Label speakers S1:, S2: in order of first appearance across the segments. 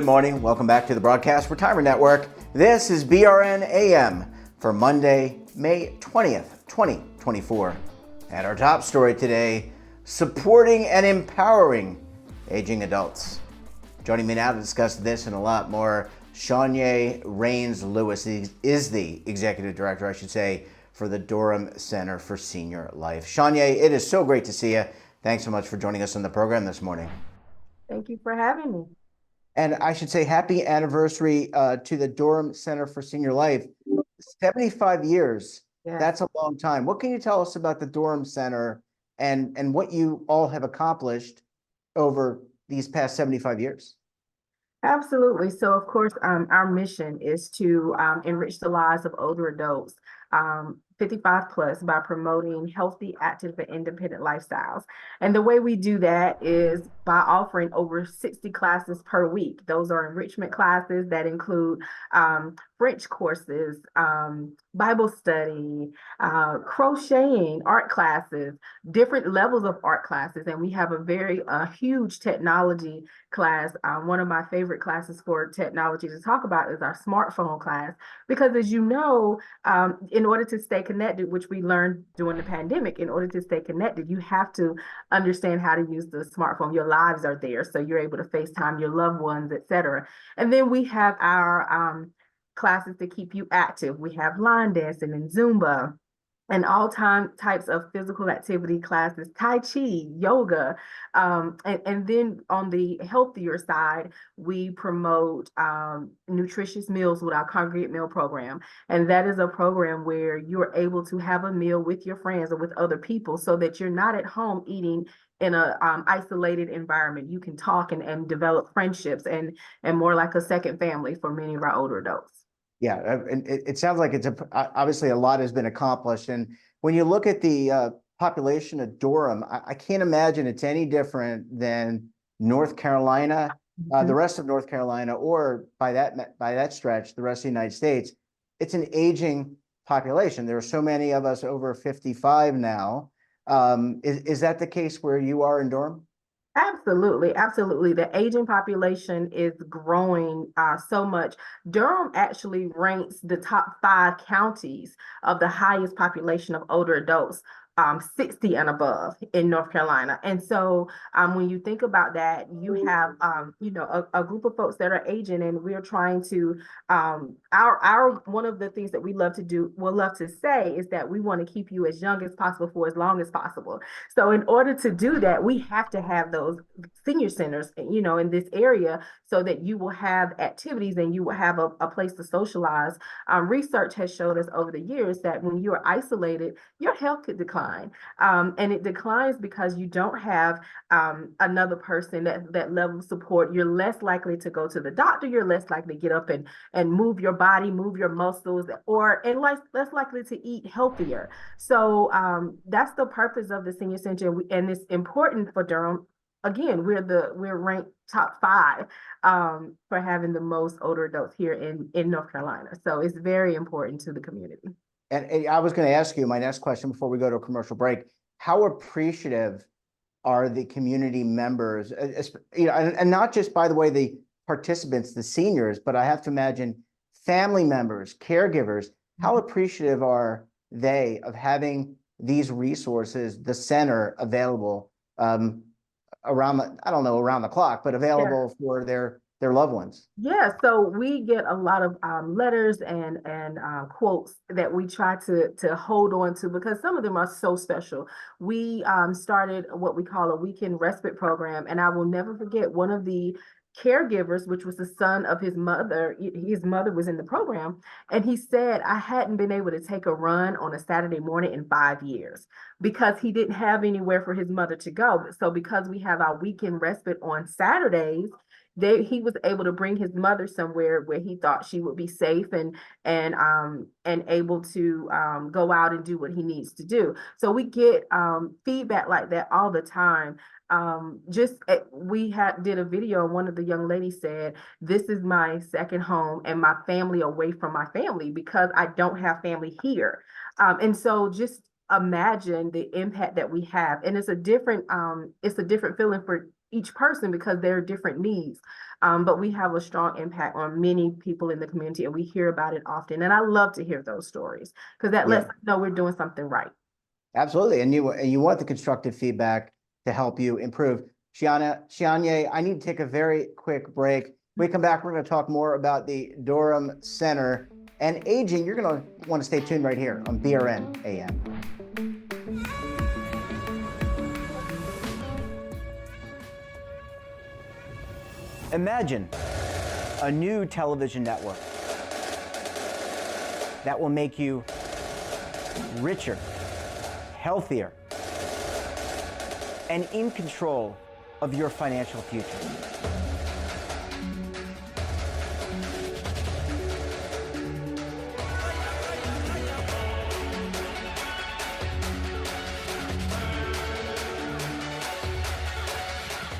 S1: Good morning. Welcome back to the Broadcast Retirement Network. This is BRN AM for Monday, May 20th, 2024. And our top story today, supporting and empowering aging adults. Joining me now to discuss this and a lot more, Seanyea Rains-Lewis is the Executive Director, I should say, for the Durham Center for Senior Life. Seanyea, it is so great to see you. Thanks so much for joining us on the program this morning.
S2: Thank you for having me.
S1: And I should say happy anniversary to the Durham Center for Senior Life. 75 years,
S2: Yes.
S1: That's a long time. What can you tell us about the Durham Center and what you all have accomplished over these past 75 years?
S2: Absolutely. So, of course, our mission is to enrich the lives of older adults, 55 plus, by promoting healthy, active, and independent lifestyles. And the way we do that is by offering over 60 classes per week. Those are enrichment classes that include French courses, Bible study, crocheting, art classes, different levels of art classes. And we have a huge technology class. One of my favorite classes for technology to talk about is our smartphone class, because as you know, in order to stay connected, which we learned during the pandemic, in order to stay connected, you have to understand how to use the smartphone. Your lives are there, so you're able to FaceTime your loved ones, etc. And then we have our classes to keep you active. We have line dancing and Zumba, and all types of physical activity classes, Tai Chi, yoga. And then on the healthier side, we promote nutritious meals with our congregate meal program. And that is a program where you're able to have a meal with your friends or with other people so that you're not at home eating in a isolated environment. You can talk and develop friendships and more like a second family for many of our older adults.
S1: Yeah, and it sounds like obviously a lot has been accomplished. And when you look at the population of Durham, I can't imagine it's any different than North Carolina, the rest of North Carolina, or by that stretch, the rest of the United States. It's an aging population. There are so many of us over 55 now. Is that the case where you are in Durham?
S2: Absolutely, absolutely. The aging population is growing so much. Durham actually ranks the top 5 counties of the highest population of older adults, 60 and above in North Carolina. And so when you think about that, you have a group of folks that are aging, and we're trying to our one of the things that we love to say is that we want to keep you as young as possible for as long as possible. So in order to do that, we have to have those senior centers, in this area, so that you will have activities and you will have a place to socialize. Research has showed us over the years that when you're isolated, your health could decline. And it declines because you don't have another person that level of support. You're less likely to go to the doctor. You're less likely to get up and move your body, move your muscles, and less likely to eat healthier. So that's the purpose of the senior center, and it's important for Durham. Again, we're ranked top 5 for having the most older adults here in North Carolina. So it's very important to the community.
S1: And I was going to ask you my next question before we go to a commercial break. How appreciative are the community members, and not just, by the way, the participants, the seniors, but I have to imagine family members, caregivers. How appreciative are they of having these resources, the center available around the clock, but available for their loved ones?
S2: Yeah, so we get a lot of letters and quotes that we try to hold on to, because some of them are so special. We started what we call a weekend respite program, and I will never forget one of the caregivers, which was the son of his mother. His mother was in the program, and he said, I hadn't been able to take a run on a Saturday morning in 5 years because he didn't have anywhere for his mother to go. So because we have our weekend respite on Saturdays, he was able to bring his mother somewhere where he thought she would be safe and able to go out and do what he needs to do. So we get feedback like that all the time. We did a video, and one of the young ladies said, this is my second home and my family away from my family because I don't have family here. And so just imagine the impact that we have. And it's a different feeling for each person because there are different needs. but we have a strong impact on many people in the community, and we hear about it often. And I love to hear those stories because that lets us know we're doing something right.
S1: Absolutely. And you want the constructive feedback to help you improve. Seanyea, I need to take a very quick break. When we come back, we're going to talk more about the Durham Center and aging. You're going to want to stay tuned right here on BRN AM. Imagine a new television network that will make you richer, healthier, and in control of your financial future.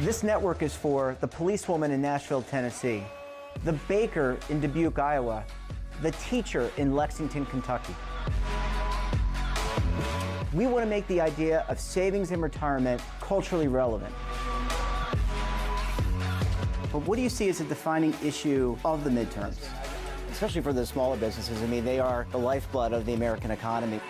S1: This network is for the policewoman in Nashville, Tennessee, the baker in Dubuque, Iowa, the teacher in Lexington, Kentucky. We want to make the idea of savings and retirement culturally relevant. But what do you see as a defining issue of the midterms, especially for the smaller businesses? I mean, they are the lifeblood of the American economy.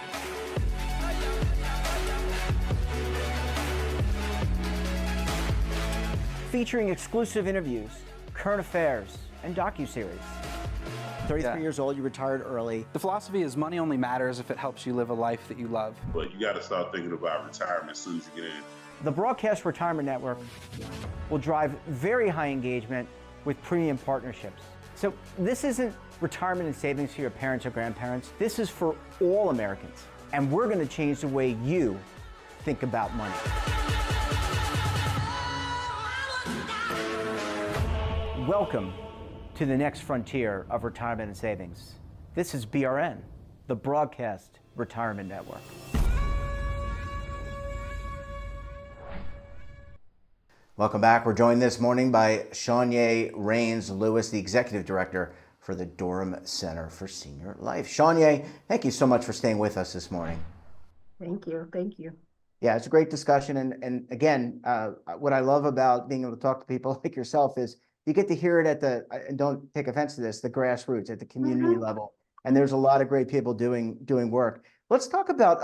S1: Featuring exclusive interviews, current affairs, and docuseries. 33 years old, you retired early.
S3: The philosophy is money only matters if it helps you live a life that you love.
S4: But you got to start thinking about retirement as soon as you get in.
S1: The Broadcast Retirement Network will drive very high engagement with premium partnerships. So this isn't retirement and savings for your parents or grandparents. This is for all Americans. And we're going to change the way you think about money. Welcome to the next frontier of retirement and savings. This is BRN, the Broadcast Retirement Network. Welcome back. We're joined this morning by Seanyea Rains-Lewis, the Executive Director for the Durham Center for Senior Life. Seanyea, thank you so much for staying with us this morning.
S2: Thank you. Thank you.
S1: Yeah, it's a great discussion. And again, what I love about being able to talk to people like yourself is you get to hear it at the, and don't take offense to this, the grassroots, at the community level. And there's a lot of great people doing work. Let's talk about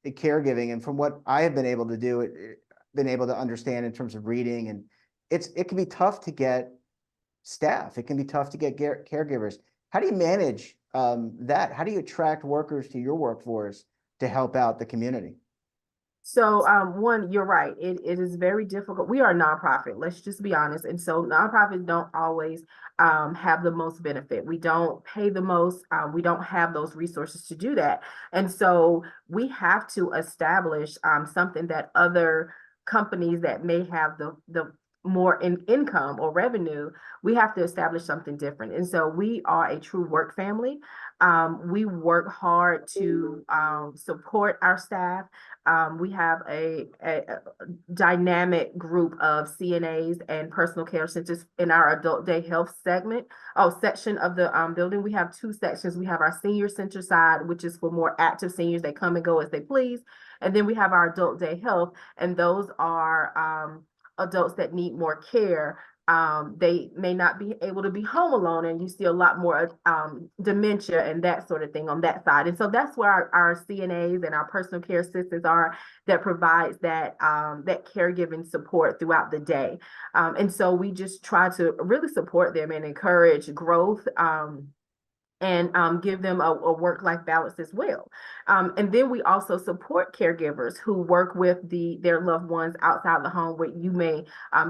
S1: the caregiving. And from what I have been able to do, been able to understand in terms of reading, and it can be tough to get staff. It can be tough to get caregivers. How do you manage that? How do you attract workers to your workforce to help out the community?
S2: So one, you're right. It is very difficult. We are a nonprofit, let's just be honest. And so nonprofits don't always have the most benefit. We don't pay the most. We don't have those resources to do that. And so we have to establish something that other companies that may have the more income or revenue, we have to establish something different. And so we are a true work family. We work hard to support our staff. We have a dynamic group of CNAs and personal care centers in our adult day health section of the building. We have two sections. We have our senior center side, which is for more active seniors. They come and go as they please. And then we have our adult day health, and those are adults that need more care. They may not be able to be home alone, and you see a lot more dementia and that sort of thing on that side. And so that's where our CNAs and our personal care assistants are, that provides that that caregiving support throughout the day. And so we just try to really support them and encourage growth. And give them a work-life balance as well. And then we also support caregivers who work with their loved ones outside the home, where you may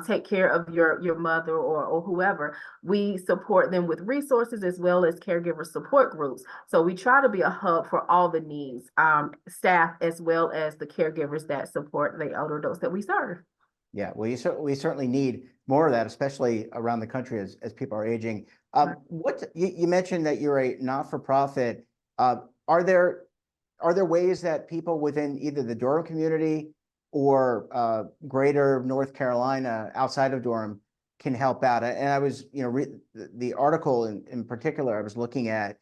S2: take care of your mother or whoever. We support them with resources as well as caregiver support groups. So we try to be a hub for all the needs, staff as well as the caregivers that support the older adults that we serve.
S1: Yeah, well, we certainly need more of that, especially around the country as people are aging. What you mentioned that you're a not-for-profit. Are there ways that people within either the Durham community or greater North Carolina outside of Durham can help out? And I was, the article in particular I was looking at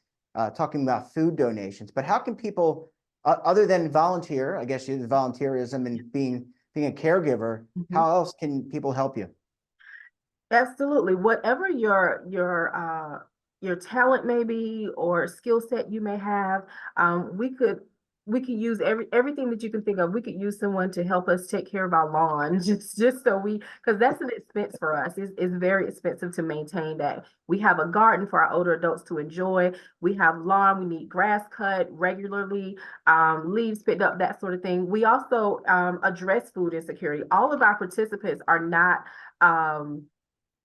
S1: talking about food donations. But how can people, other than volunteer, I guess the volunteerism and being a caregiver, how else can people help you?
S2: Absolutely. Whatever your talent may be or skill set you may have, we could use everything that you can think of. We could use someone to help us take care of our lawn, just so because that's an expense for us. It's very expensive to maintain that. We have a garden for our older adults to enjoy. We have lawn. We need grass cut regularly, leaves picked up, that sort of thing. We also address food insecurity. All of our participants are not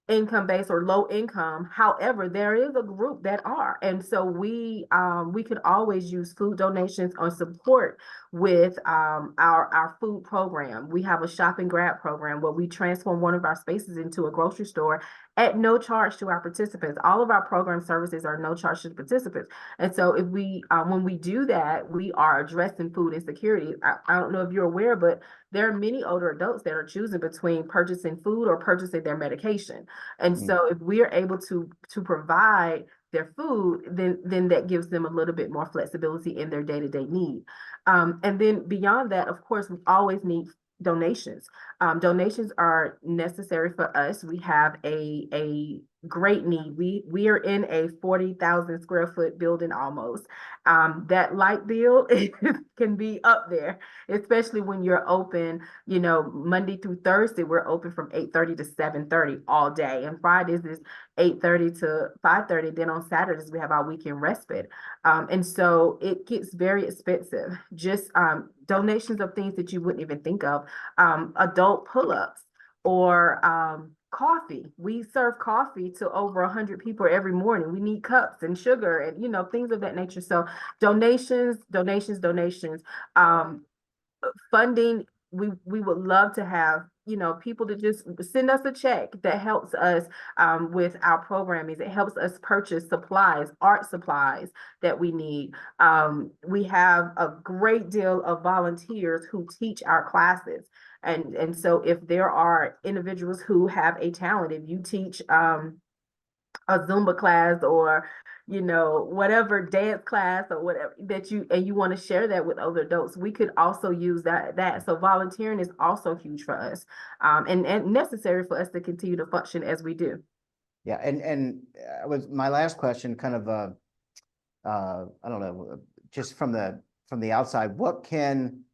S2: income based or low income. However, there is a group that are, and so we could always use food donations or support with our food program. We have a shop and grab program where we transform one of our spaces into a grocery store at no charge to our participants. All of our program services are no charge to the participants, and so if we when we do that, we are addressing food insecurity. I don't know if you're aware, but there are many older adults that are choosing between purchasing food or purchasing their medication. And so if we are able to provide their food, then that gives them a little bit more flexibility in their day-to-day need. And then beyond that, of course, we always need donations. Donations are necessary for us. We have a great need. We are in a 40,000 square foot building almost. That light bill can be up there, especially when you're open, Monday through Thursday, we're open from 8:30 to 7:30 all day. And Fridays is 8:30 to 5:30. Then on Saturdays, we have our weekend respite. And so it gets very expensive. Just donations of things that you wouldn't even think of, adult pull-ups or coffee. We serve coffee to over 100 people every morning. We need cups and sugar and things of that nature. So donations. Funding, we would love to have people to just send us a check that helps us with our programming. It helps us purchase supplies, art supplies that we need. We have a great deal of volunteers who teach our classes. And so if there are individuals who have a talent, if you teach a Zumba class or whatever dance class or whatever that you want to share that with other adults, we could also use that. So volunteering is also huge for us, and necessary for us to continue to function as we do.
S1: Yeah, and was my last question kind of I don't know, just from the outside, what can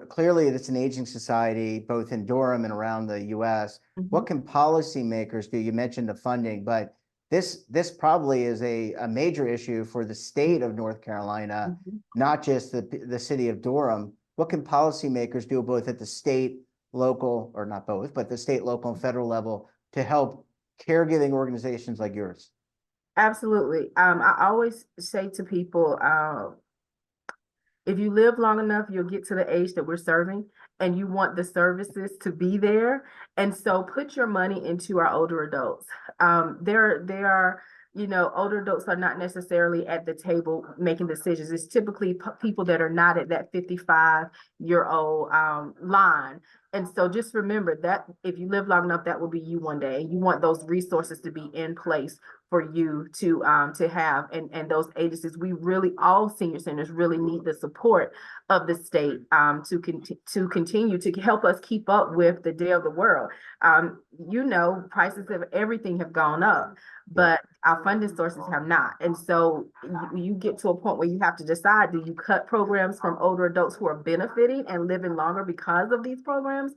S1: clearly it's an aging society both in Durham and around the US. What can policymakers do? You mentioned the funding, but this probably is a major issue for the state of North Carolina, not just the city of Durham. What can policymakers do both at the state, local, or not both, but the state, local, and federal level to help caregiving organizations like yours?
S2: Absolutely. I always say to people, if you live long enough, you'll get to the age that we're serving and you want the services to be there. And so put your money into our older adults. There are, older adults are not necessarily at the table making decisions. It's typically people that are not at that 55-year-old line. And so just remember that if you live long enough, that will be you one day. And you want those resources to be in place for you to have, and those agencies. All senior centers really need the support of the state to continue to help us keep up with the day of the world. Prices of everything have gone up, but our funding sources have not. And so you get to a point where you have to decide, do you cut programs from older adults who are benefiting and living longer because of these programs?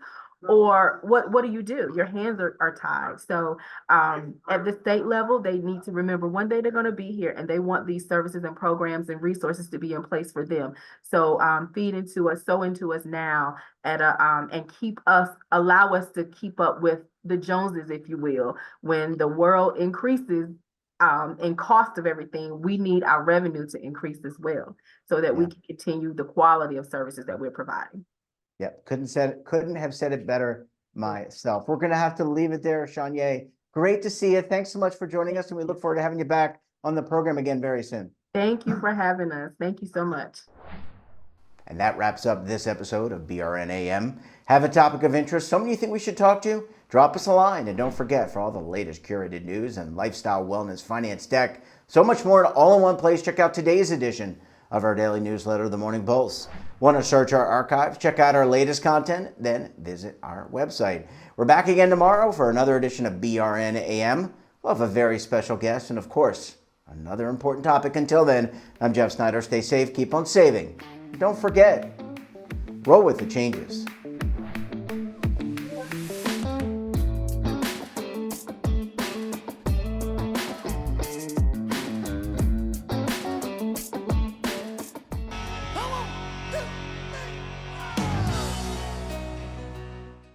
S2: Or what do you do? Your hands are tied. So at the state level, they need to remember one day they're going to be here and they want these services and programs and resources to be in place for them. So feed into us, sow into us now and allow us to keep up with the Joneses, if you will. When the world increases in cost of everything, we need our revenue to increase as well so that we can continue the quality of services that we're providing.
S1: Yeah, couldn't have said it better myself. We're going to have to leave it there. Seanyea, great to see you. Thanks so much for joining us, and we look forward to having you back on the program again very soon.
S2: Thank you for having us. Thank you so much.
S1: And that wraps up this episode of BRN AM. Have a topic of interest, someone you think we should talk to? Drop us a line, and don't forget, for all the latest curated news and lifestyle, wellness, finance, tech, so much more all in one place, check out today's edition of our daily newsletter, The Morning Pulse. Want to search our archives, check out our latest content, then visit our website. We're back again tomorrow for another edition of BRN AM. We'll have a very special guest and, of course, another important topic. Until then, I'm Jeff Snyder. Stay safe, keep on saving. And don't forget, roll with the changes.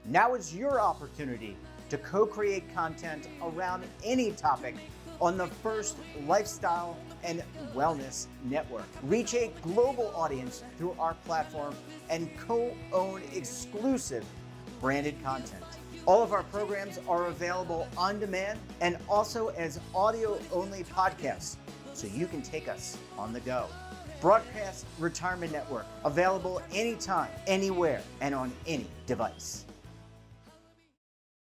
S1: Now is your opportunity to co-create content around any topic on the First Lifestyle and Wellness Network. Reach a global audience through our platform and co-own exclusive branded content. All of our programs are available on demand and also as audio-only podcasts, so you can take us on the go. Broadcast Retirement Network, available anytime, anywhere, and on any device.